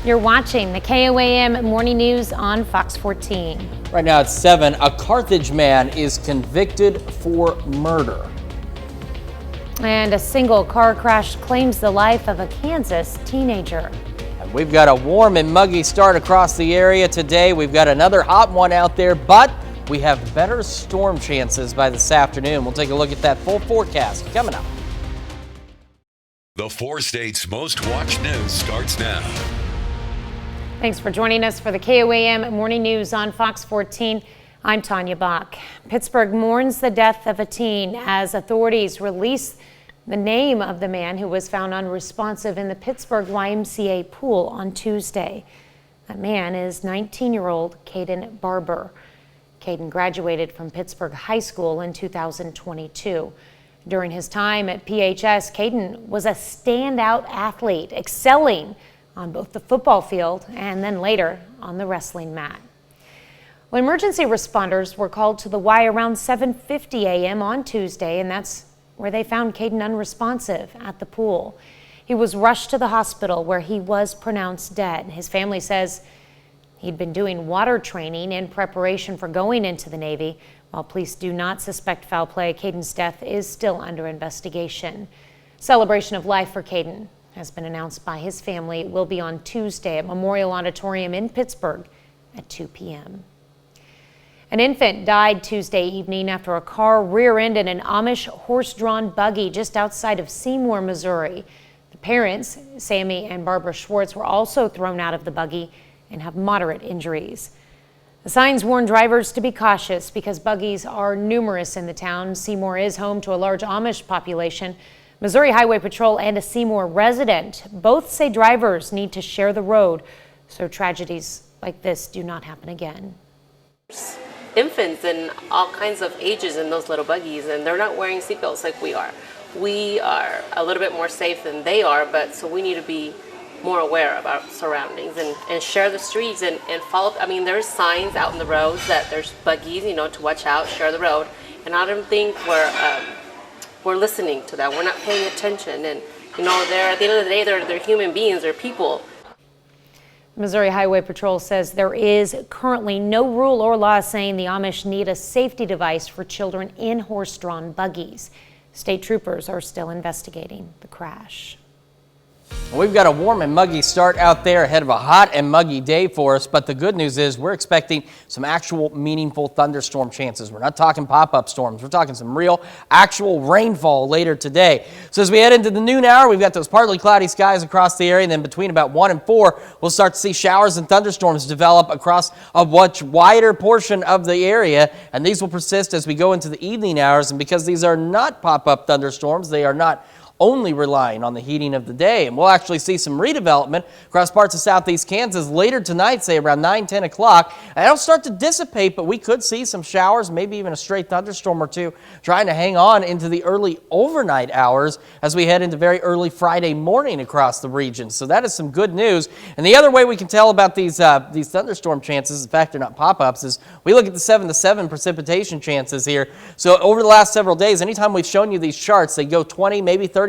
You're watching the KOAM Morning News on Fox 14. Right now it's 7. A Carthage man is convicted for murder. And a single car crash claims the life of a Kansas teenager. And we've got a warm and muggy start across the area today. We've got another hot one out there, but we have better storm chances by this afternoon. We'll take a look at that full forecast coming up. The 4 states' most watched news starts now. Thanks for joining us for the KOAM Morning News on Fox 14. I'm Tanya Bach. Pittsburgh mourns the death of a teen as authorities release the name of the man who was found unresponsive in the Pittsburgh YMCA pool on Tuesday. That man is 19-year-old Caden Barber. Caden graduated from Pittsburgh High School in 2022. During his time at PHS, Caden was a standout athlete, excelling on both the football field and then later on the wrestling mat. Well, emergency responders were called to the Y around 7:50 a.m. on Tuesday, and that's where they found Caden unresponsive at the pool. He was rushed to the hospital where he was pronounced dead. His family says he'd been doing water training in preparation for going into the Navy. While police do not suspect foul play, Caden's death is still under investigation. Celebration of life for Caden has been announced by his family. It will be on Tuesday at Memorial Auditorium in Pittsburgh at 2 p.m. An infant died Tuesday evening after a car rear-ended an Amish horse-drawn buggy just outside of Seymour, Missouri. The parents, Sammy and Barbara Schwartz, were also thrown out of the buggy and have moderate injuries. The signs warn drivers to be cautious because buggies are numerous in the town. Seymour is home to a large Amish population. Missouri Highway Patrol and a Seymour resident both say drivers need to share the road so tragedies like this do not happen again. Infants in all kinds of ages in those little buggies, and they're not wearing seatbelts like we are. We are a little bit more safe than they are, but so we need to be more aware of our surroundings and share the streets and follow. I mean, there's signs out in the roads that there's buggies, to watch out, share the road, and I don't think we're listening to that. We're not paying attention, and they're at the end of the day, they're human beings, they're people. Missouri Highway Patrol says there is currently no rule or law saying the Amish need a safety device for children in horse-drawn buggies. State troopers are still investigating the crash. We've got a warm and muggy start out there ahead of a hot and muggy day for us, but the good news is we're expecting some actual meaningful thunderstorm chances. We're not talking pop-up storms. We're talking some real actual rainfall later today. So as we head into the noon hour, we've got those partly cloudy skies across the area, and then between about 1 and 4, we'll start to see showers and thunderstorms develop across a much wider portion of the area, and these will persist as we go into the evening hours. And because these are not pop-up thunderstorms, they are not only relying on the heating of the day. And we'll actually see some redevelopment across parts of southeast Kansas later tonight, say around 9-10 o'clock. And it'll start to dissipate, but we could see some showers, maybe even a stray thunderstorm or two, trying to hang on into the early overnight hours as we head into very early Friday morning across the region. So that is some good news. And the other way we can tell about these thunderstorm chances, in fact they're not pop-ups, is we look at the 7-7 precipitation chances here. So over the last several days, anytime we've shown you these charts, they go 20, maybe 30%,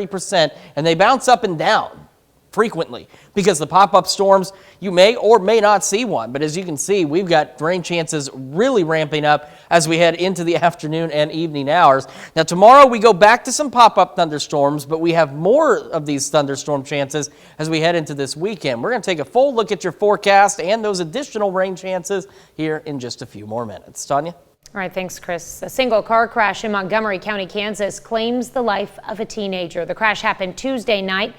and they bounce up and down frequently because the pop-up storms, you may or may not see one. But as you can see, we've got rain chances really ramping up as we head into the afternoon and evening hours. Now tomorrow we go back to some pop-up thunderstorms, but we have more of these thunderstorm chances as we head into this weekend. We're going to take a full look at your forecast and those additional rain chances here in just a few more minutes. Tanya? All right, thanks, Chris. A single car crash in Montgomery County, Kansas claims the life of a teenager. The crash happened Tuesday night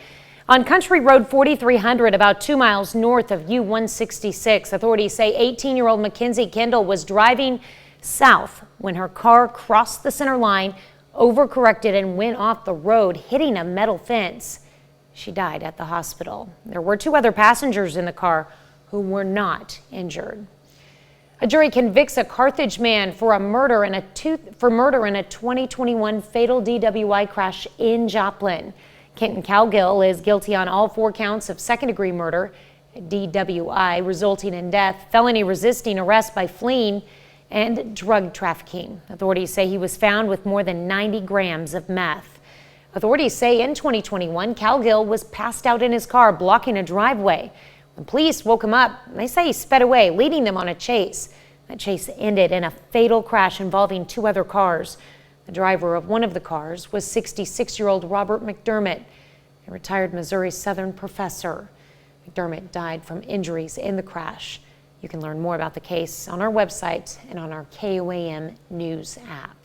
on Country Road 4300, about 2 miles north of U-166. Authorities say 18-year-old Mackenzie Kendall was driving south when her car crossed the center line, overcorrected, and went off the road, hitting a metal fence. She died at the hospital. There were 2 other passengers in the car who were not injured. A jury convicts a Carthage man for murder in a 2021 fatal DWI crash in Joplin. Kenton Cowgill is guilty on all 4 counts of second-degree murder, DWI resulting in death, felony resisting arrest by fleeing, and drug trafficking. Authorities say he was found with more than 90 grams of meth. Authorities say in 2021, Cowgill was passed out in his car blocking a driveway. The police woke him up. They say he sped away, leading them on a chase. That chase ended in a fatal crash involving 2 other cars. The driver of one of the cars was 66-year-old Robert McDermott, a retired Missouri Southern professor. McDermott died from injuries in the crash. You can learn more about the case on our website and on our KOAM News app.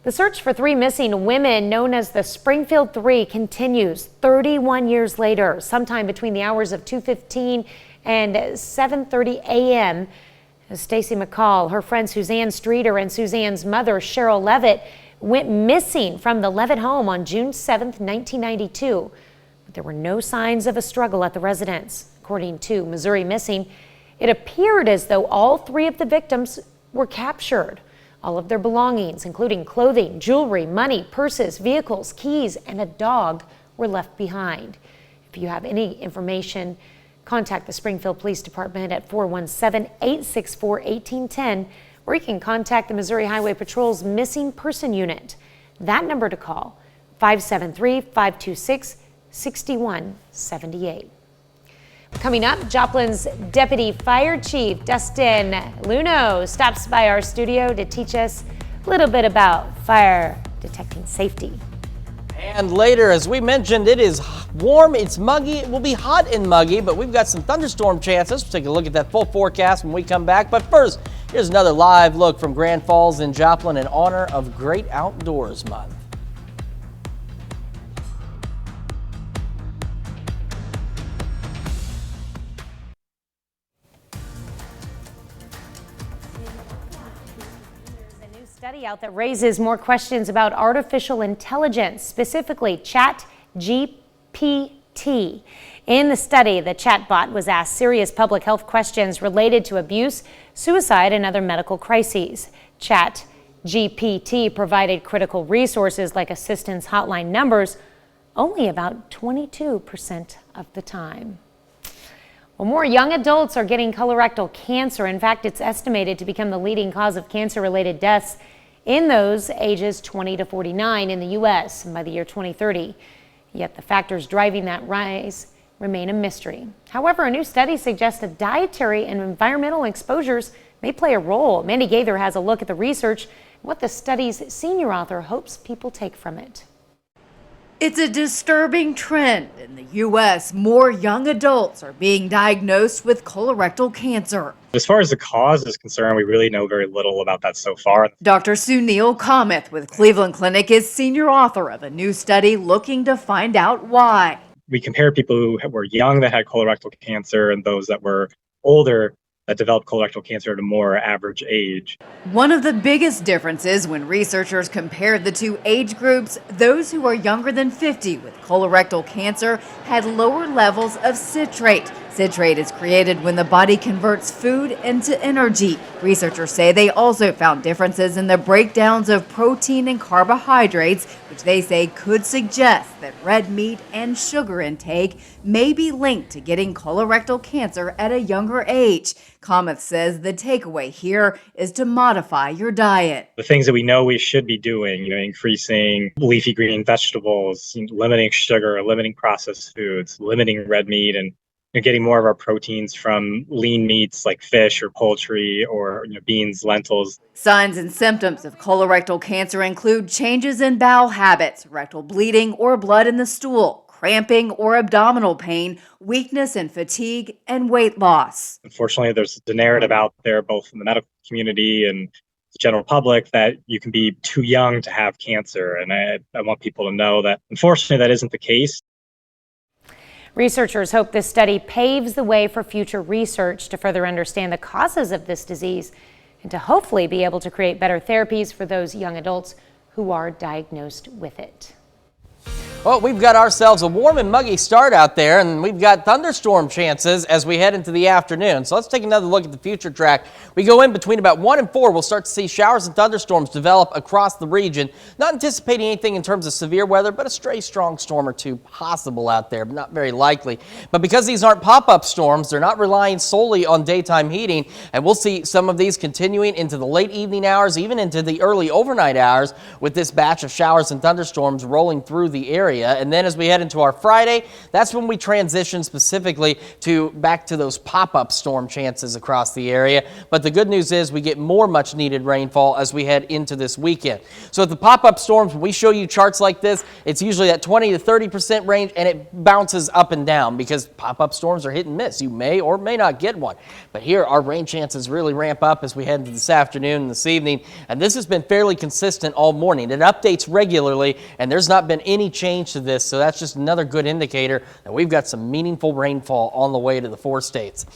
The search for 3 missing women known as the Springfield Three continues 31 years later, sometime between the hours of 2:15 and 7:30 a.m. Stacy McCall, her friend Suzanne Streeter, and Suzanne's mother, Cheryl Levitt, went missing from the Levitt home on June 7, 1992. But there were no signs of a struggle at the residence. According to Missouri Missing, it appeared as though all 3 of the victims were captured. All of their belongings, including clothing, jewelry, money, purses, vehicles, keys, and a dog, were left behind. If you have any information, contact the Springfield Police Department at 417-864-1810, or you can contact the Missouri Highway Patrol's Missing Person Unit. That number to call, 573-526-6178. Coming up, Joplin's Deputy Fire Chief Dustin Luno stops by our studio to teach us a little bit about fire detecting safety. And later, as we mentioned, it is warm, it's muggy, it will be hot and muggy, but we've got some thunderstorm chances. We'll take a look at that full forecast when we come back. But first, here's another live look from Grand Falls in Joplin in honor of Great Outdoors Month. Study out that raises more questions about artificial intelligence, specifically ChatGPT. In the study, the chatbot was asked serious public health questions related to abuse, suicide, and other medical crises. ChatGPT provided critical resources like assistance hotline numbers only about 22% of the time. Well, more young adults are getting colorectal cancer. In fact, it's estimated to become the leading cause of cancer-related deaths in those ages 20 to 49 in the U.S. by the year 2030. Yet the factors driving that rise remain a mystery. However, a new study suggests that dietary and environmental exposures may play a role. Mandy Gaither has a look at the research and what the study's senior author hopes people take from it. It's a disturbing trend. In the U.S., more young adults are being diagnosed with colorectal cancer. As far as the cause is concerned, we really know very little about that so far. Dr. Sunil Kamath with Cleveland Clinic is senior author of a new study looking to find out why. We compare people who were young that had colorectal cancer and those that were older that developed colorectal cancer at a more average age. One of the biggest differences when researchers compared the 2 age groups, those who are younger than 50 with colorectal cancer had lower levels of citrate. Citrate is created when the body converts food into energy. Researchers say they also found differences in the breakdowns of protein and carbohydrates, which they say could suggest that red meat and sugar intake may be linked to getting colorectal cancer at a younger age. Kamath says the takeaway here is to modify your diet. The things that we know we should be doing, increasing leafy green vegetables, limiting sugar, limiting processed foods, limiting red meat, and getting more of our proteins from lean meats like fish or poultry or beans, lentils. Signs and symptoms of colorectal cancer include changes in bowel habits, rectal bleeding or blood in the stool, cramping or abdominal pain, weakness and fatigue, and weight loss. Unfortunately, there's the narrative out there, both in the medical community and the general public, that you can be too young to have cancer. And I want people to know that, unfortunately, that isn't the case. Researchers hope this study paves the way for future research to further understand the causes of this disease and to hopefully be able to create better therapies for those young adults who are diagnosed with it. Well, we've got ourselves a warm and muggy start out there, and we've got thunderstorm chances as we head into the afternoon. So let's take another look at the future track. We go in between about 1 and 4. We'll start to see showers and thunderstorms develop across the region. Not anticipating anything in terms of severe weather, but a stray strong storm or two possible out there, but not very likely. But because these aren't pop-up storms, they're not relying solely on daytime heating, and we'll see some of these continuing into the late evening hours, even into the early overnight hours, with this batch of showers and thunderstorms rolling through the area. area. And then as we head into our Friday, that's when we transition specifically back to those pop-up storm chances across the area. But the good news is we get more much needed rainfall as we head into this weekend. So at the pop-up storms, when we show you charts like this, it's usually at 20 to 30% range, and it bounces up and down because pop-up storms are hit and miss. You may or may not get one. But here, our rain chances really ramp up as we head into this afternoon and this evening. And this has been fairly consistent all morning. It updates regularly, and there's not been any change to this. So that's just another good indicator that we've got some meaningful rainfall on the way to the 4 states.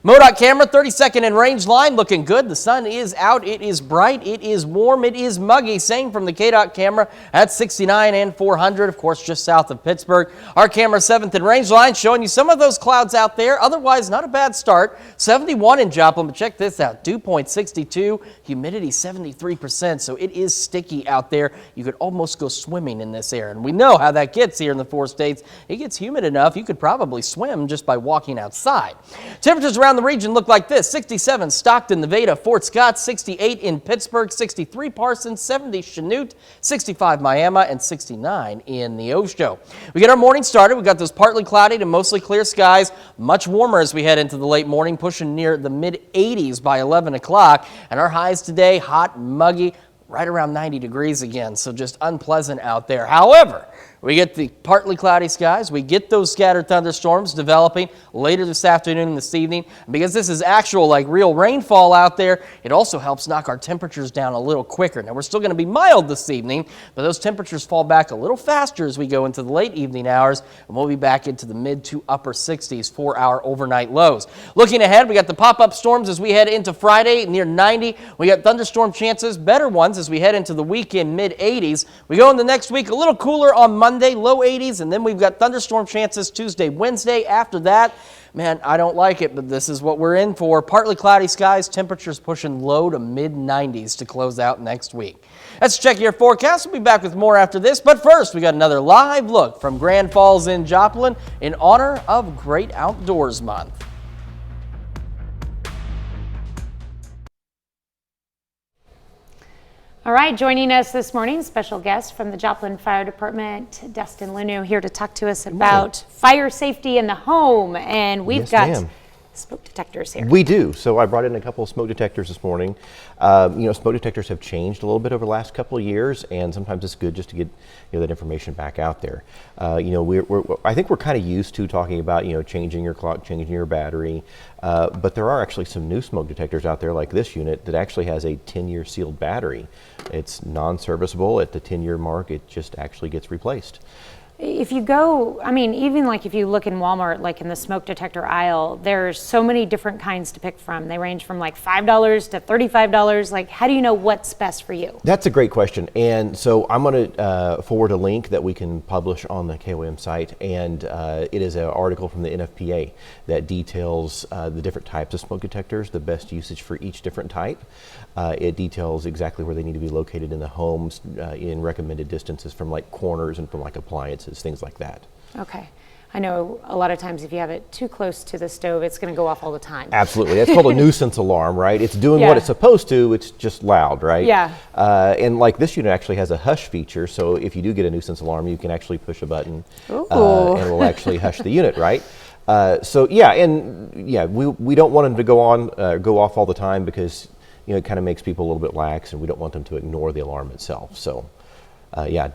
MoDOT camera, 32nd and range line, looking good. The sun is out. It is bright. It is warm. It is muggy. Same from the KDOT camera at 69 and 400, of course, just south of Pittsburgh. Our camera, 7th and range line, showing you some of those clouds out there. Otherwise, not a bad start. 71 in Joplin, but check this out. Dew point 62, humidity 73%, so it is sticky out there. You could almost go swimming in this air, and we know how that gets here in the 4 states. It gets humid enough you could probably swim just by walking outside. Temperatures around the region look like this: 67 Stockton, Nevada, Fort Scott, 68 in Pittsburgh, 63 Parsons, 70 Chanute, 65 Miami, and 69 in Neosho. We get our morning started. We got those partly cloudy to mostly clear skies. Much warmer as we head into the late morning, pushing near the mid-80s by 11 o'clock. And our highs today, hot, muggy, right around 90 degrees again, so just unpleasant out there. However, we get the partly cloudy skies. We get those scattered thunderstorms developing later this afternoon and this evening. And because this is actual, like real rainfall out there, it also helps knock our temperatures down a little quicker. Now, we're still going to be mild this evening, but those temperatures fall back a little faster as we go into the late evening hours, and we'll be back into the mid to upper 60s for our overnight lows. Looking ahead, we got the pop-up storms as we head into Friday, near 90. We got thunderstorm chances, better ones, as we head into the weekend, mid-80s. We go into next week a little cooler on Monday, low 80s, and then we've got thunderstorm chances Tuesday, Wednesday. After that, man, I don't like it, but this is what we're in for. Partly cloudy skies, temperatures pushing low to mid-90s to close out next week. Let's check your forecast. We'll be back with more after this, but first, we got another live look from Grand Falls in Joplin in honor of Great Outdoors Month. All right, joining us this morning, special guest from the Joplin Fire Department, Dustin Lunu, here to talk to us about fire safety in the home. And we've got smoke detectors here. We do. So I brought in a couple of smoke detectors this morning. Smoke detectors have changed a little bit over the last couple of years, and sometimes it's good just to get that information back out there. I think we're kind of used to talking about changing your clock, changing your battery, but there are actually some new smoke detectors out there, like this unit, that actually has a 10-year sealed battery. It's non-serviceable at the 10-year mark. It just actually gets replaced. If you go, even like if you look in Walmart, like in the smoke detector aisle, there's so many different kinds to pick from. They range from like $5 to $35. Like, how do you know what's best for you? That's a great question. And so I'm going to forward a link that we can publish on the KOAM site. And it is an article from the NFPA that details the different types of smoke detectors, the best usage for each different type. It details exactly where they need to be located in the homes in recommended distances from like corners and from like appliances, things like that. Okay. I know a lot of times if you have it too close to the stove, it's going to go off all the time. Absolutely. That's called a nuisance alarm, right? It's doing what it's supposed to, it's just loud, right? Yeah. And like this unit actually has a hush feature, so if you do get a nuisance alarm, you can actually push a button and it will actually hush the unit, right? We don't want them to go off all the time because it kind of makes people a little bit lax, and we don't want them to ignore the alarm itself. So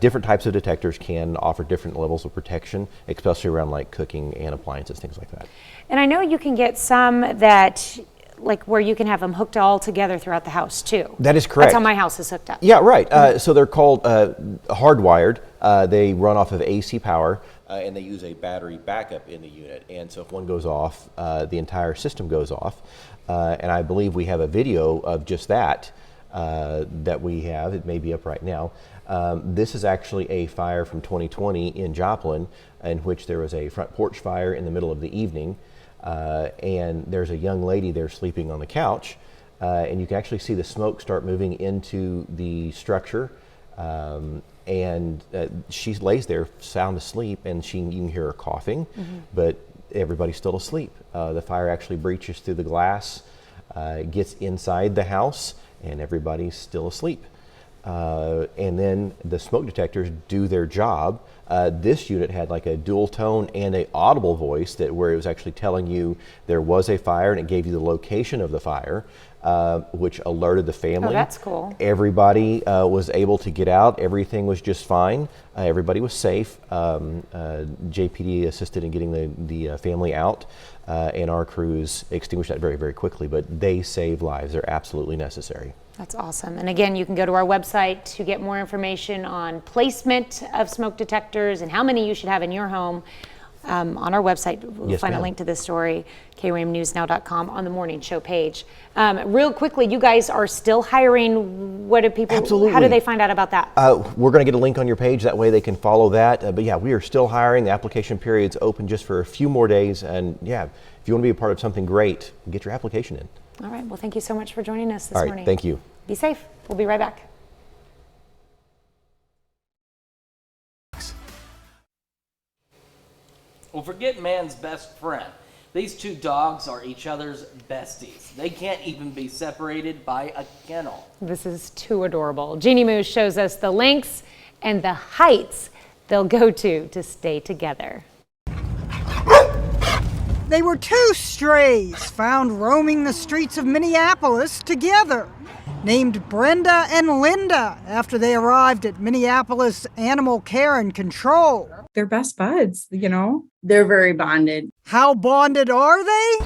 different types of detectors can offer different levels of protection, especially around like cooking and appliances, things like that. And I know you can get some that, like where you can have them hooked all together throughout the house too. That is correct. That's how my house is hooked up. Yeah, right. So they're called hardwired. They run off of AC power, and they use a battery backup in the unit. And so if one goes off, the entire system goes off. And I believe we have a video of just that that we have. It may be up right now. This is actually a fire from 2020 in Joplin, in which there was a front porch fire in the middle of the evening. And there's a young lady there sleeping on the couch. And you can actually see the smoke start moving into the structure. And she lays there sound asleep, and you can hear her coughing, but everybody's still asleep. The fire actually breaches through the glass, gets inside the house, and everybody's still asleep. And then the smoke detectors do their job. This unit had like a dual tone and a audible voice where it was actually telling you there was a fire, and it gave you the location of the fire, which alerted the family. Oh, that's cool. Everybody was able to get out. Everything was just fine. Everybody was safe. JPD assisted in getting the family out, and our crews extinguished that very, very quickly. But they save lives. They're absolutely necessary. That's awesome. And again, you can go to our website to get more information on placement of smoke detectors and how many you should have in your home. On our website, we'll find a link to this story, KOAMnewsnow.com, on the morning show page. Real quickly, you guys are still hiring. What do people? Absolutely. How do they find out about that? We're going to get a link on your page. That way they can follow that. But yeah, we are still hiring. The application period's open just for a few more days. And yeah, if you want to be a part of something great, get your application in. All right. Well, thank you so much for joining us this All right. morning. Thank you. Be safe. We'll be right back. Well, forget man's best friend. These two dogs are each other's besties. They can't even be separated by a kennel. This is too adorable. Jeannie Moose shows us the lengths and the heights they'll go to stay together. They were two strays found roaming the streets of Minneapolis together, named Brenda and Linda after they arrived at Minneapolis Animal Care and Control. They're best buds, you know? They're very bonded. How bonded are they?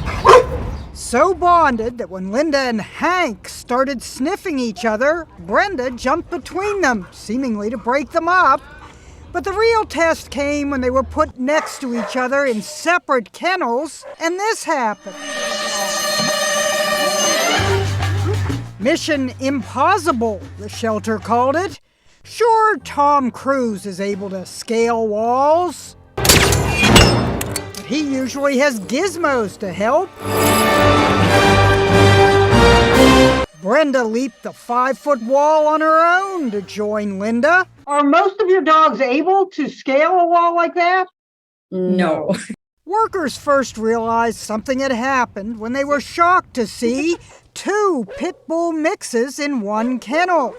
So bonded that when Linda and Hank started sniffing each other, Brenda jumped between them, seemingly to break them up. But the real test came when they were put next to each other in separate kennels, and this happened. Mission Impossible, the shelter called it. Sure, Tom Cruise is able to scale walls, but he usually has gizmos to help. Brenda leaped the 5-foot wall on her own to join Linda. Are most of your dogs able to scale a wall like that? No. Workers first realized something had happened when they were shocked to see 2 pit bull mixes in one kennel.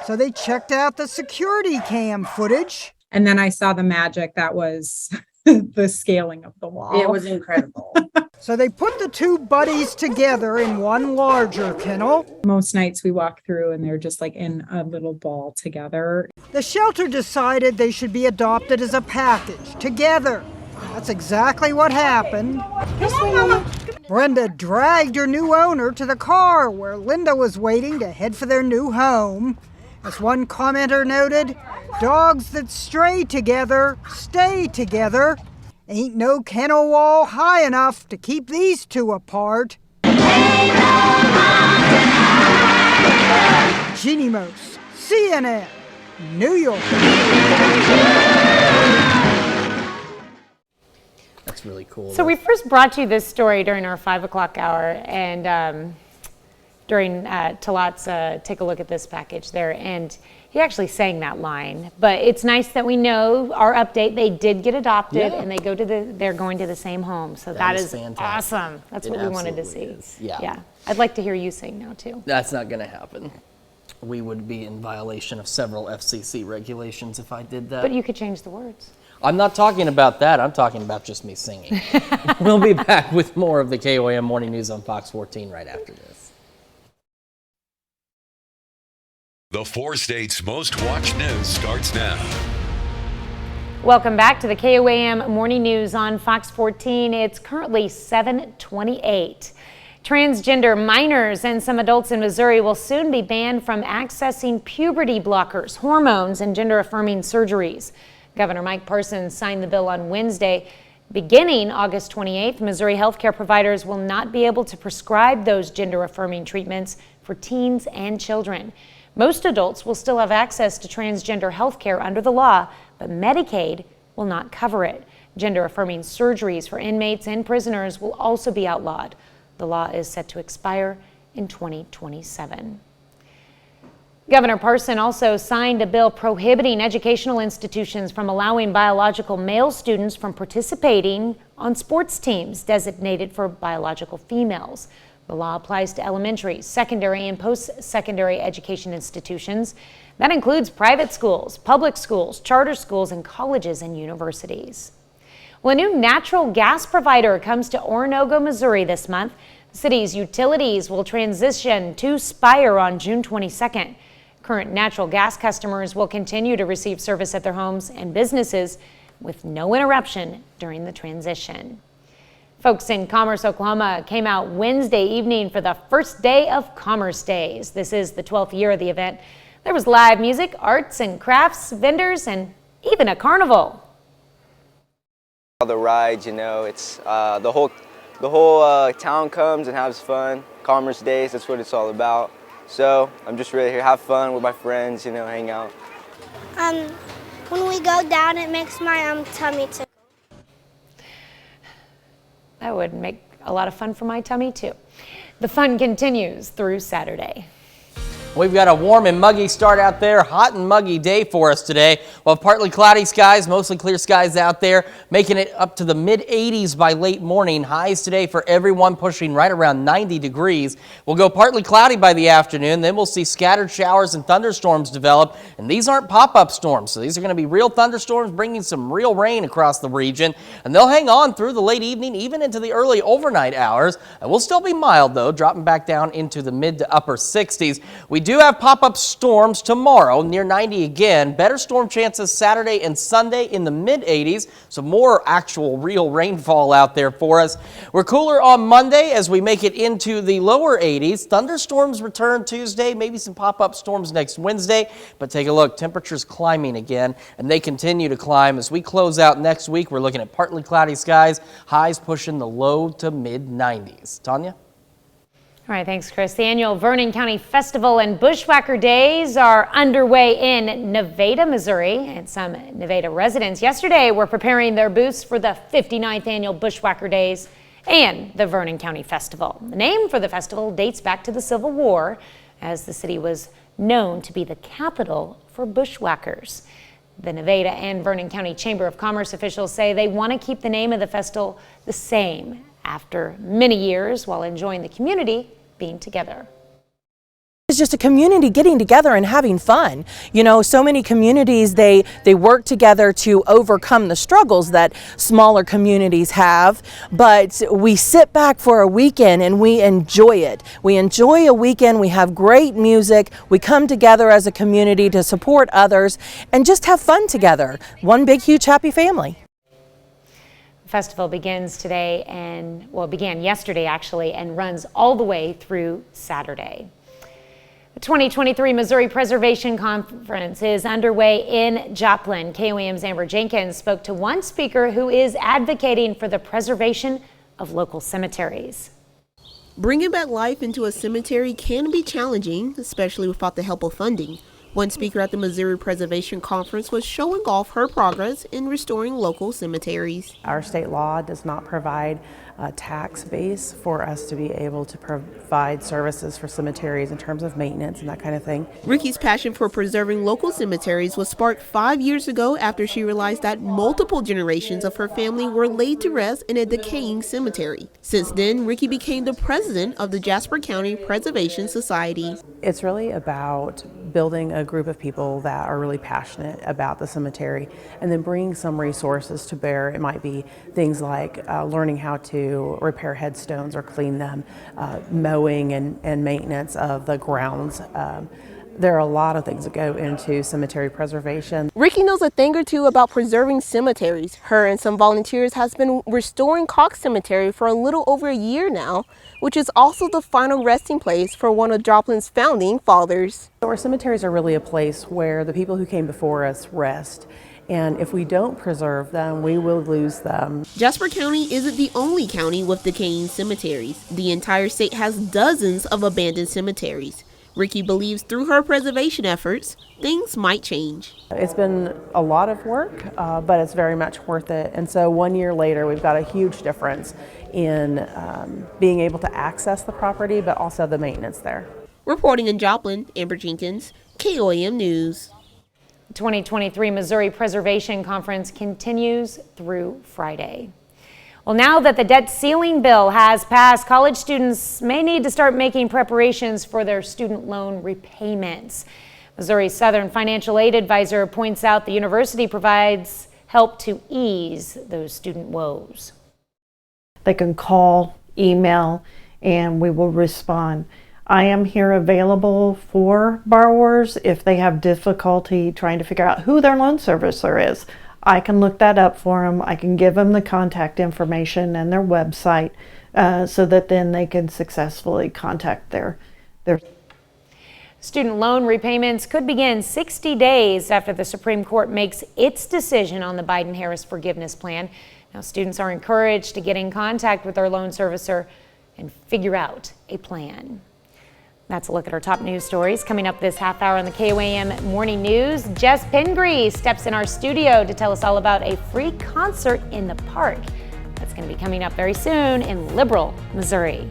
So they checked out the security cam footage. And then I saw the magic that was the scaling of the wall. It was incredible. So they put the 2 buddies together in one larger kennel. Most nights we walk through and they're just like in a little ball together. The shelter decided they should be adopted as a package, together. That's exactly what happened. Brenda dragged her new owner to the car where Linda was waiting to head for their new home. As one commenter noted, dogs that stray together stay together. Ain't no kennel wall high enough to keep these 2 apart. Jeannie Moose, CNN, New York. That's really cool. So we first brought you this story during our 5 o'clock hour, and during Talat's Take a Look at This package there, and he actually sang that line. But it's nice that we know our update. They did get adopted, and they're going to the same home. So that is fantastic. Awesome. That's what we wanted to see. Is. Yeah. I'd like to hear you sing now too. That's not going to happen. We would be in violation of several FCC regulations if I did that. But you could change the words. I'm not talking about that. I'm talking about just me singing. We'll be back with more of the KOAM Morning News on Fox 14 right after this. The 4 states' most watched news starts now. Welcome back to the KOAM Morning News on Fox 14. It's currently 7:28. Transgender minors and some adults in Missouri will soon be banned from accessing puberty blockers, hormones, and gender-affirming surgeries. Governor Mike Parsons signed the bill on Wednesday. Beginning August 28th, Missouri healthcare providers will not be able to prescribe those gender-affirming treatments for teens and children. Most adults will still have access to transgender health care under the law, but Medicaid will not cover it. Gender-affirming surgeries for inmates and prisoners will also be outlawed. The law is set to expire in 2027. Governor Parson also signed a bill prohibiting educational institutions from allowing biological male students from participating on sports teams designated for biological females. The law applies to elementary, secondary, and post-secondary education institutions. That includes private schools, public schools, charter schools, and colleges and universities. Well, a new natural gas provider comes to Oronogo, Missouri this month. The city's utilities will transition to Spire on June 22nd. Current natural gas customers will continue to receive service at their homes and businesses with no interruption during the transition. Folks in Commerce, Oklahoma came out Wednesday evening for the first day of Commerce Days. This is the 12th year of the event. There was live music, arts and crafts, vendors, and even a carnival. All the rides, you know, it's the whole town comes and has fun. Commerce Days, that's what it's all about. So I'm just really here, have fun with my friends, you know, hang out. When we go down, it makes my tummy tickle. That would make a lot of fun for my tummy too. The fun continues through Saturday. We've got a warm and muggy start out there. Hot and muggy day for us today. Well, partly cloudy skies, mostly clear skies out there, making it up to the mid-80s by late morning. Highs today for everyone pushing right around 90 degrees. We'll go partly cloudy by the afternoon. Then we'll see scattered showers and thunderstorms develop. And these aren't pop-up storms, so these are going to be real thunderstorms bringing some real rain across the region. And they'll hang on through the late evening, even into the early overnight hours. And we'll still be mild, though, dropping back down into the mid to upper 60s. We do have pop-up storms tomorrow, near 90 again. Better storm chances Saturday and Sunday in the mid-80s. So more actual real rainfall out there for us. We're cooler on Monday as we make it into the lower 80s. Thunderstorms return Tuesday, maybe some pop-up storms next Wednesday. But take a look, temperatures climbing again, and they continue to climb. As we close out next week, we're looking at partly cloudy skies, highs pushing the low to mid-90s. Tanya? All right, thanks, Chris. The annual Vernon County Festival and Bushwhacker Days are underway in Nevada, Missouri, and some Nevada residents yesterday were preparing their booths for the 59th annual Bushwhacker Days and the Vernon County Festival. The name for the festival dates back to the Civil War, as the city was known to be the capital for bushwhackers. The Nevada and Vernon County Chamber of Commerce officials say they want to keep the name of the festival the same after many years while enjoying the community being together. It's just a community getting together and having fun. You know, so many communities, they work together to overcome the struggles that smaller communities have, but we sit back for a weekend and we enjoy it. We enjoy a weekend, we have great music, we come together as a community to support others and just have fun together. One big, huge, happy family. The festival begins today and, well, it began yesterday actually, and runs all the way through Saturday. The 2023 Missouri Preservation Conference is underway in Joplin. KOAM's Amber Jenkins spoke to one speaker who is advocating for the preservation of local cemeteries. Bringing back life into a cemetery can be challenging, especially without the help of funding. One speaker at the Missouri Preservation Conference was showing off her progress in restoring local cemeteries. Our state law does not provide a tax base for us to be able to provide services for cemeteries in terms of maintenance and that kind of thing. Ricky's passion for preserving local cemeteries was sparked 5 years ago after she realized that multiple generations of her family were laid to rest in a decaying cemetery. Since then, Ricky became the president of the Jasper County Preservation Society. It's really about building a group of people that are really passionate about the cemetery and then bringing some resources to bear. It might be things like learning how to repair headstones or clean them, mowing and maintenance of the grounds. There are a lot of things that go into cemetery preservation. Ricky knows a thing or two about preserving cemeteries. Her and some volunteers has been restoring Cox Cemetery for a little over a year now, which is also the final resting place for one of Joplin's founding fathers. So our cemeteries are really a place where the people who came before us rest. And if we don't preserve them, we will lose them. Jasper County isn't the only county with decaying cemeteries. The entire state has dozens of abandoned cemeteries. Ricky believes through her preservation efforts, things might change. It's been a lot of work, but it's very much worth it. And so 1 year later, we've got a huge difference in being able to access the property, but also the maintenance there. Reporting in Joplin, Amber Jenkins, KOAM News. The 2023 Missouri Preservation Conference continues through Friday. Well, now that the debt ceiling bill has passed, college students may need to start making preparations for their student loan repayments. Missouri Southern Financial Aid Advisor points out the university provides help to ease those student woes. They can call, email, and we will respond. I am here available for borrowers if they have difficulty trying to figure out who their loan servicer is. I can look that up for them. I can give them the contact information and their website so that then they can successfully contact their Student loan repayments could begin 60 days after the Supreme Court makes its decision on the Biden-Harris forgiveness plan. Now, students are encouraged to get in contact with their loan servicer and figure out a plan. That's a look at our top news stories. Coming up this half hour on the KOAM Morning News, Jess Pingree steps in our studio to tell us all about a free concert in the park. That's going to be coming up very soon in Liberal, Missouri.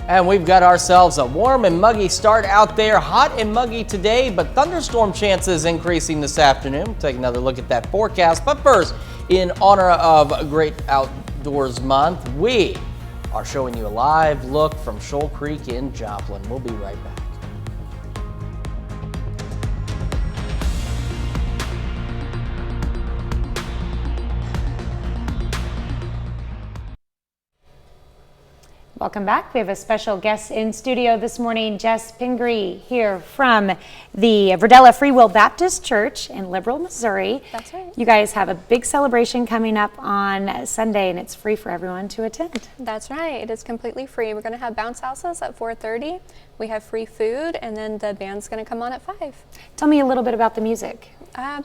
And we've got ourselves a warm and muggy start out there. Hot and muggy today, but thunderstorm chances increasing this afternoon. We'll take another look at that forecast. But first, in honor of a Great Outdoors Month, we are showing you a live look from Shoal Creek in Joplin. We'll be right back. Welcome back. We have a special guest in studio this morning, Jess Pingree, here from the Verdella Free Will Baptist Church in Liberal, Missouri. That's right. You guys have a big celebration coming up on Sunday, and it's free for everyone to attend. That's right. It is completely free. We're going to have bounce houses at 4:30. We have free food, and then the band's going to come on at 5. Tell me a little bit about the music.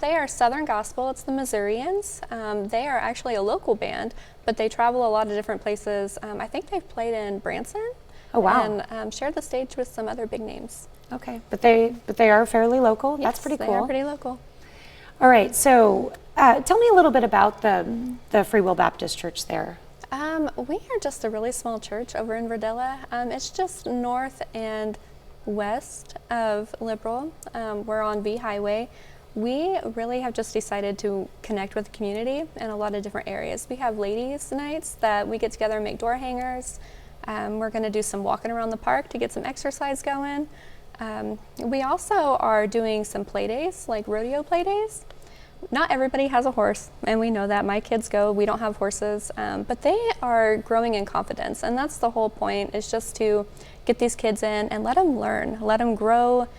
They are Southern Gospel. It's the Missourians. They are actually a local band, but they travel a lot of different places. I think they've played in Branson. Oh, wow. And shared the stage with some other big names. Okay, but they are fairly local. Yes, that's pretty cool. They are pretty local. All right, so tell me a little bit about the Free Will Baptist Church there. We are just a really small church over in Verdella. It's just north and west of Liberal. We're on V Highway. We really have just decided to connect with the community in a lot of different areas. We have ladies' nights that we get together and make door hangers. We're going to do some walking around the park to get some exercise going. We also are doing some play days, like rodeo play days. Not everybody has a horse, and we know that. My kids go, we don't have horses, but they are growing in confidence, and that's the whole point, is just to get these kids in and let them learn, let them grow,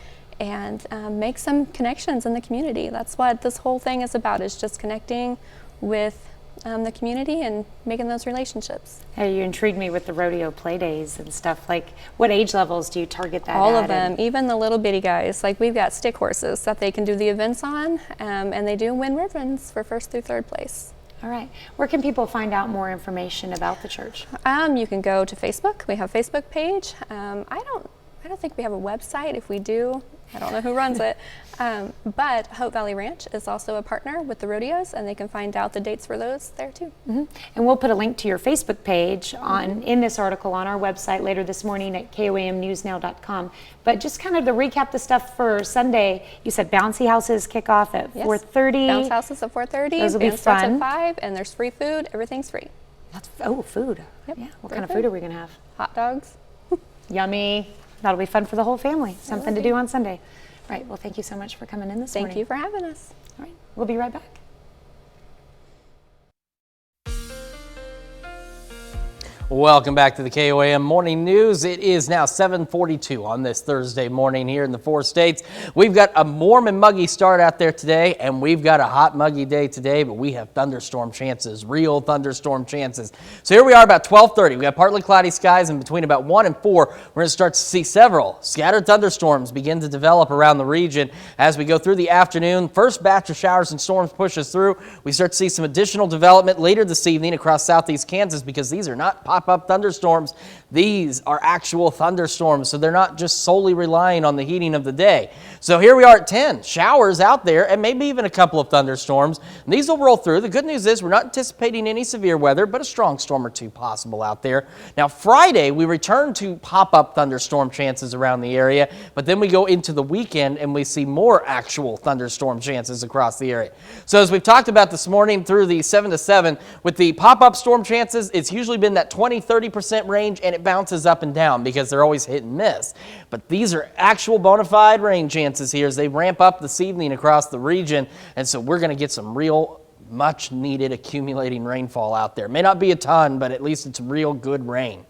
and make some connections in the community. That's what this whole thing is about, is just connecting with the community and making those relationships. Hey, you intrigued me with the rodeo play days and stuff. Like, what age levels do you target that All at? of them, even the little bitty guys. Like, we've got stick horses that they can do the events on, and they do win ribbons for 1st through 3rd place. All right. Where can people find out more information about the church? You can go to Facebook. We have a Facebook page. I don't think we have a website. If we do, I don't know who runs it. But Hope Valley Ranch is also a partner with the rodeos, and they can find out the dates for those there too. Mm-hmm. And we'll put a link to your Facebook page in this article on our website later this morning at KOAMnewsnow.com. But just kind of to recap the stuff for Sunday, you said bouncy houses kick off at 4:30. Bounce houses at 4:30. Those will be Band starts fun. at 5, and there's free food. Everything's free. Food. Yep. Yeah. What kind of food are we going to have? Hot dogs. Yummy. That'll be fun for the whole family. Something to do on Sunday. All right. Well, thank you so much for coming in this morning. Thank you for having us. All right. We'll be right back. Welcome back to the KOAM Morning News. It is now 7:42 on this Thursday morning here in the 4 states. We've got a warm and muggy start out there today, and we've got a hot, muggy day today, but we have thunderstorm chances, real thunderstorm chances. So here we are about 12:30. We got partly cloudy skies, and between about 1 and 4, we're going to start to see several scattered thunderstorms begin to develop around the region as we go through the afternoon. First batch of showers and storms pushes through. We start to see some additional development later this evening across southeast Kansas because these are not pop pop-up thunderstorms. These are actual thunderstorms, so they're not just solely relying on the heating of the day. So here we are at 10, showers out there and maybe even a couple of thunderstorms. And these will roll through. The good news is we're not anticipating any severe weather, but a strong storm or two possible out there. Now Friday, we return to pop-up thunderstorm chances around the area, but then we go into the weekend and we see more actual thunderstorm chances across the area. So as we've talked about this morning through the 7 to 7, with the pop-up storm chances, it's usually been that 20-30% range, and it bounces up and down because they're always hit and miss. But these are actual bona fide rain chances here as they ramp up this evening across the region, and so we're going to get some real much needed accumulating rainfall out there. May not be a ton, but at least it's real good rain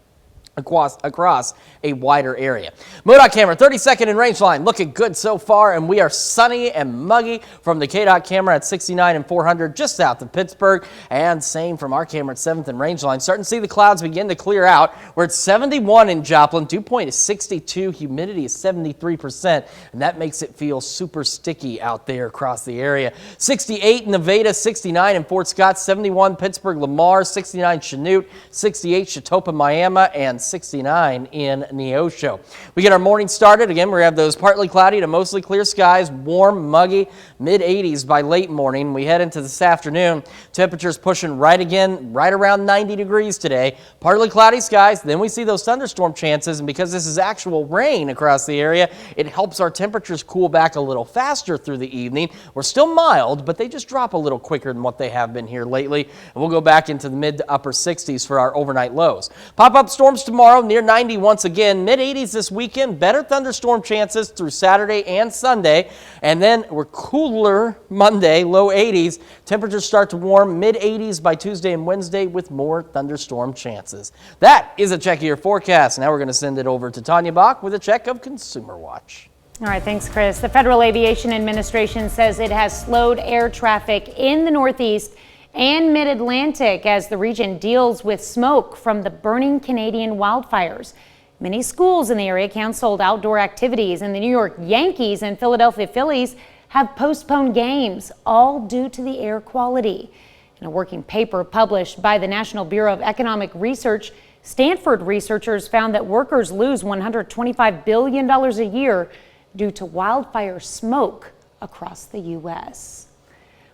across a wider area. MoDOT camera, 32nd and range line, looking good so far, and we are sunny and muggy from the KDOT camera at 69 and 400 just south of Pittsburgh, and same from our camera at 7th and range line. Starting to see the clouds begin to clear out. We're at 71 in Joplin, dew point is 62, humidity is 73%, and that makes it feel super sticky out there across the area. 68 in Nevada, 69 in Fort Scott, 71 Pittsburgh, Lamar, 69 Chanute, 68 Chatopa, Miami, and 69 in Neosho. We get our morning started. Again, we have those partly cloudy to mostly clear skies, warm, muggy, mid-80s by late morning. We head into this afternoon. Temperatures pushing right around 90 degrees today. Partly cloudy skies. Then we see those thunderstorm chances, and because this is actual rain across the area, it helps our temperatures cool back a little faster through the evening. We're still mild, but they just drop a little quicker than what they have been here lately. And we'll go back into the mid to upper 60s for our overnight lows. Pop-up storms tomorrow near 90 once again. Mid-80s this weekend. Better thunderstorm chances through Saturday and Sunday. And then we're cooler Monday, low 80s. Temperatures start to warm mid-80s by Tuesday and Wednesday with more thunderstorm chances. That is a check of your forecast. Now we're going to send it over to Tanya Bach with a check of Consumer Watch. All right, thanks, Chris. The Federal Aviation Administration says it has slowed air traffic in the Northeast and Mid-Atlantic as the region deals with smoke from the burning Canadian wildfires. Many schools in the area canceled outdoor activities, and the New York Yankees and Philadelphia Phillies have postponed games, all due to the air quality. In a working paper published by the National Bureau of Economic Research, Stanford researchers found that workers lose $125 billion a year due to wildfire smoke across the U.S.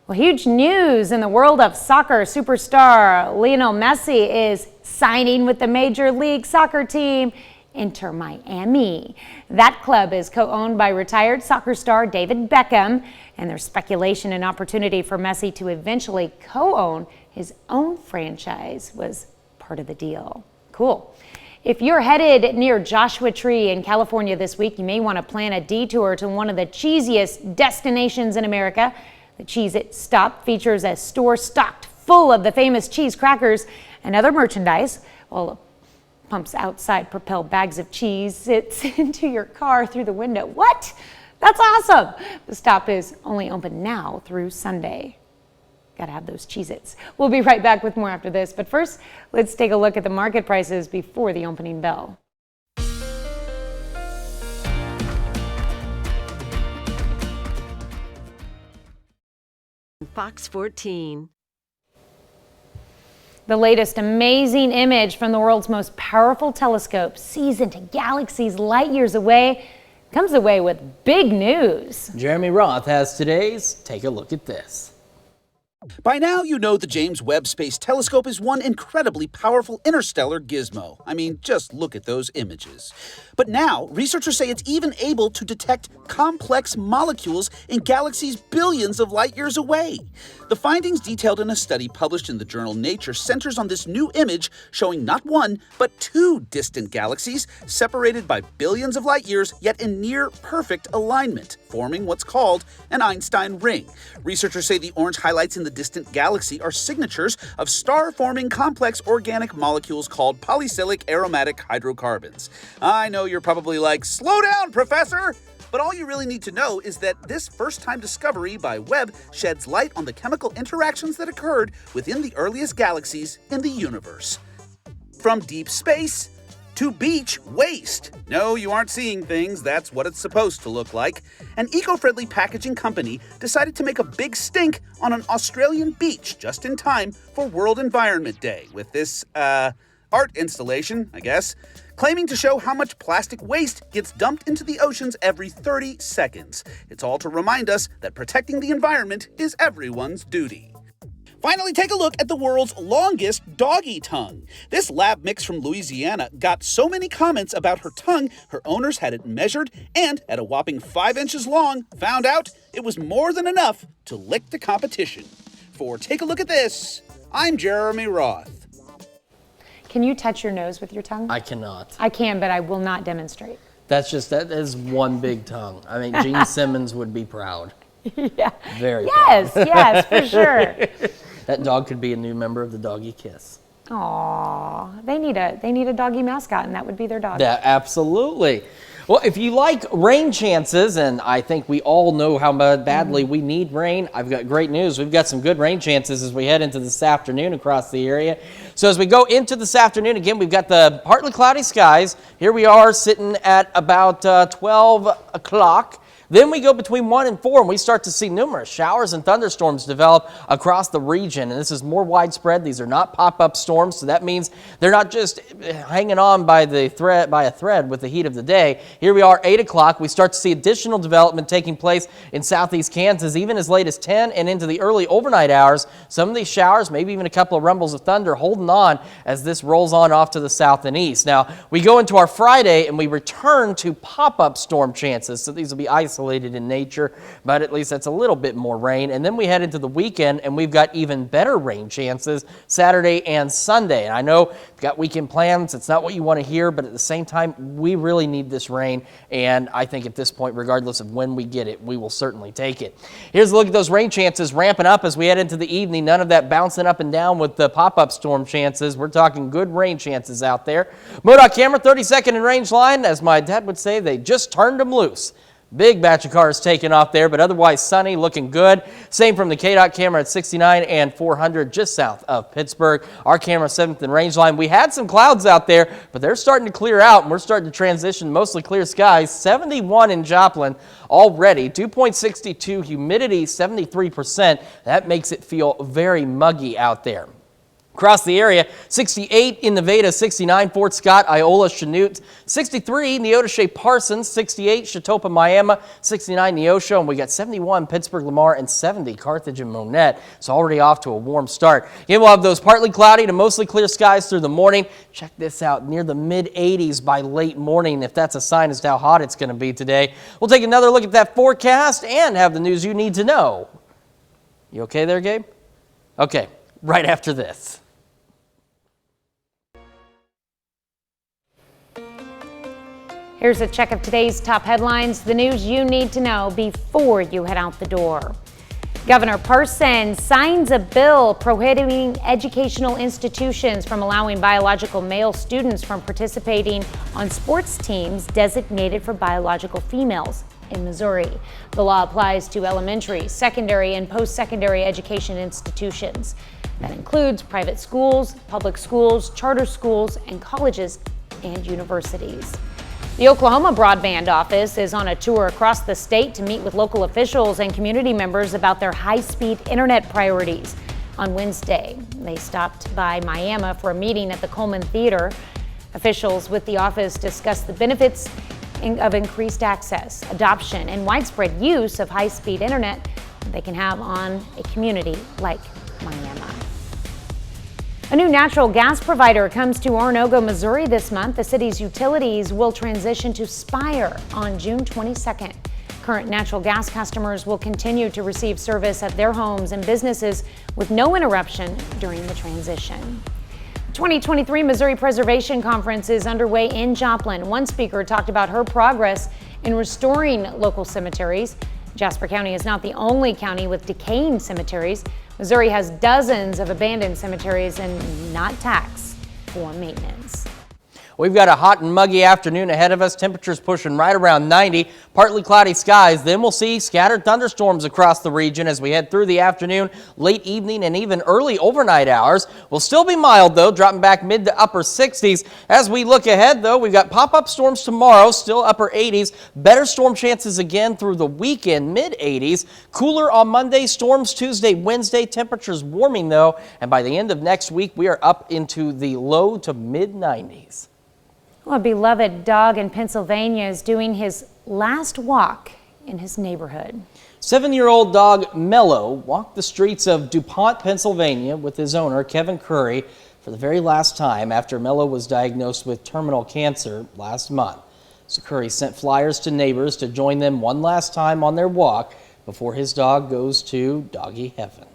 Well, huge news in the world of soccer. Superstar Lionel Messi is signing with the Major League Soccer team, Inter Miami. That club is co-owned by retired soccer star David Beckham, and there's speculation and opportunity for Messi to eventually co-own his own franchise was part of the deal. Cool. If you're headed near Joshua Tree in California this week, you may want to plan a detour to one of the cheesiest destinations in America. The Cheez-It Stop features a store stocked full of the famous cheese crackers and other merchandise, while pumps outside propel bags of Cheez-Its into your car through the window. What? That's awesome! The stop is only open now through Sunday. Gotta have those Cheez-Its. We'll be right back with more after this, but first, let's take a look at the market prices before the opening bell. Fox 14. The latest amazing image from the world's most powerful telescope sees into galaxies light years away comes away with big news. Jeremy Roth has today's Take a Look at This. By now, you know the James Webb Space Telescope is one incredibly powerful interstellar gizmo. I mean, just look at those images. But now, researchers say it's even able to detect complex molecules in galaxies billions of light years away. The findings detailed in a study published in the journal Nature centers on this new image showing not one, but two distant galaxies separated by billions of light years, yet in near perfect alignment, forming what's called an Einstein ring. Researchers say the orange highlights in the distant galaxy are signatures of star-forming complex organic molecules called polycyclic aromatic hydrocarbons. I know you're probably like, slow down, Professor! But all you really need to know is that this first-time discovery by Webb sheds light on the chemical interactions that occurred within the earliest galaxies in the universe. From deep space to beach waste. No, you aren't seeing things. That's what it's supposed to look like. An eco-friendly packaging company decided to make a big stink on an Australian beach just in time for World Environment Day with this, art installation, I guess, claiming to show how much plastic waste gets dumped into the oceans every 30 seconds. It's all to remind us that protecting the environment is everyone's duty. Finally, take a look at the world's longest doggy tongue. This lab mix from Louisiana got so many comments about her tongue, her owners had it measured, and at a whopping 5 inches long, found out it was more than enough to lick the competition. For Take a Look at This, I'm Jeremy Roth. Can you touch your nose with your tongue? I cannot. I can, but I will not demonstrate. That is one big tongue. I mean, Gene Simmons would be proud. Yeah. Very Yes, proud. yes, for sure. That dog could be a new member of the Doggy Kiss. Aw, they need a doggy mascot, and that would be their dog. Yeah, absolutely. Well, if you like rain chances, and I think we all know how badly we need rain, I've got great news. We've got some good rain chances as we head into this afternoon across the area. So as we go into this afternoon, again, we've got the partly cloudy skies. Here we are sitting at about 12 o'clock. Then we go between 1 and 4, and we start to see numerous showers and thunderstorms develop across the region. And this is more widespread. These are not pop-up storms, so that means they're not just hanging on by a thread with the heat of the day. Here we are, 8 o'clock. We start to see additional development taking place in southeast Kansas, even as late as 10 and into the early overnight hours. Some of these showers, maybe even a couple of rumbles of thunder, holding on as this rolls on off to the south and east. Now, we go into our Friday, and we return to pop-up storm chances. So these will be isolated in nature, but at least that's a little bit more rain. And then we head into the weekend, and we've got even better rain chances Saturday and Sunday. And I know you've got weekend plans. It's not what you want to hear, but at the same time, we really need this rain. And I think at this point, regardless of when we get it, we will certainly take it. Here's a look at those rain chances ramping up as we head into the evening. None of that bouncing up and down with the pop-up storm chances. We're talking good rain chances out there. MoDOT camera, 32nd and range line. As my dad would say, they just turned them loose. Big batch of cars taken off there, but otherwise sunny, looking good. Same from the KDOT camera at 69 and 400 just south of Pittsburgh. Our camera, 7th and range line. We had some clouds out there, but they're starting to clear out, and we're starting to transition mostly clear skies. 71 in Joplin already. Dew point 62, humidity 73%. That makes it feel very muggy out there. Across the area, 68 in Nevada, 69 Fort Scott, Iola, Chanute, 63 Neodesha, Parsons, 68 Chatopa, Miami, 69 Neosho, and we got 71 Pittsburgh, Lamar, and 70 Carthage and Monette. So already off to a warm start. Again, we'll have those partly cloudy to mostly clear skies through the morning. Check this out, near the mid-80s by late morning, if that's a sign as to how hot it's going to be today. We'll take another look at that forecast and have the news you need to know. You okay there, Gabe? Okay, right after this. Here's a check of today's top headlines, the news you need to know before you head out the door. Governor Parson signs a bill prohibiting educational institutions from allowing biological male students from participating on sports teams designated for biological females in Missouri. The law applies to elementary, secondary, and post-secondary education institutions. That includes private schools, public schools, charter schools, and colleges and universities. The Oklahoma Broadband Office is on a tour across the state to meet with local officials and community members about their high-speed internet priorities. On Wednesday, they stopped by Miami for a meeting at the Coleman Theater. Officials with the office discussed the benefits of increased access, adoption, and widespread use of high-speed internet they can have on a community like Miami. A new natural gas provider comes to Oronogo, Missouri this month. The city's utilities will transition to Spire on June 22nd. Current natural gas customers will continue to receive service at their homes and businesses with no interruption during the transition. The 2023 Missouri Preservation Conference is underway in Joplin. One speaker talked about her progress in restoring local cemeteries. Jasper County is not the only county with decaying cemeteries. Missouri has dozens of abandoned cemeteries and not taxed for maintenance. We've got a hot and muggy afternoon ahead of us. Temperatures pushing right around 90, partly cloudy skies. Then we'll see scattered thunderstorms across the region as we head through the afternoon, late evening, and even early overnight hours. We'll still be mild, though, dropping back mid to upper 60s. As we look ahead, though, we've got pop-up storms tomorrow, still upper 80s. Better storm chances again through the weekend, mid 80s. Cooler on Monday, storms Tuesday, Wednesday. Temperatures warming, though, and by the end of next week, we are up into the low to mid 90s. Well, a beloved dog in Pennsylvania is doing his last walk in his neighborhood. 7-year-old dog Mello walked the streets of DuPont, Pennsylvania with his owner, Kevin Curry, for the very last time after Mello was diagnosed with terminal cancer last month. So Curry sent flyers to neighbors to join them one last time on their walk before his dog goes to doggy heaven.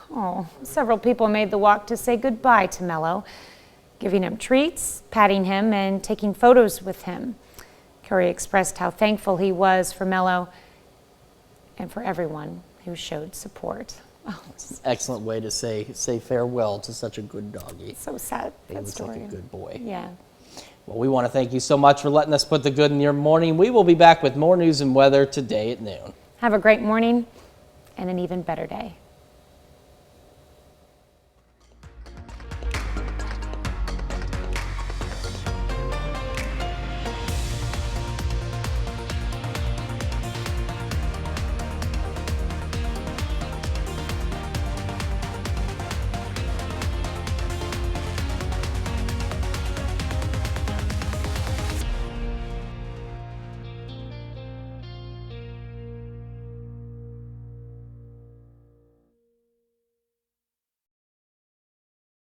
Oh, several people made the walk to say goodbye to Mello, giving him treats, patting him, and taking photos with him. Curry expressed how thankful he was for Mello and for everyone who showed support. Oh, excellent way to say farewell to such a good doggy. So sad. He was like a good boy. Yeah. Well, we want to thank you so much for letting us put the good in your morning. We will be back with more news and weather today at noon. Have a great morning and an even better day.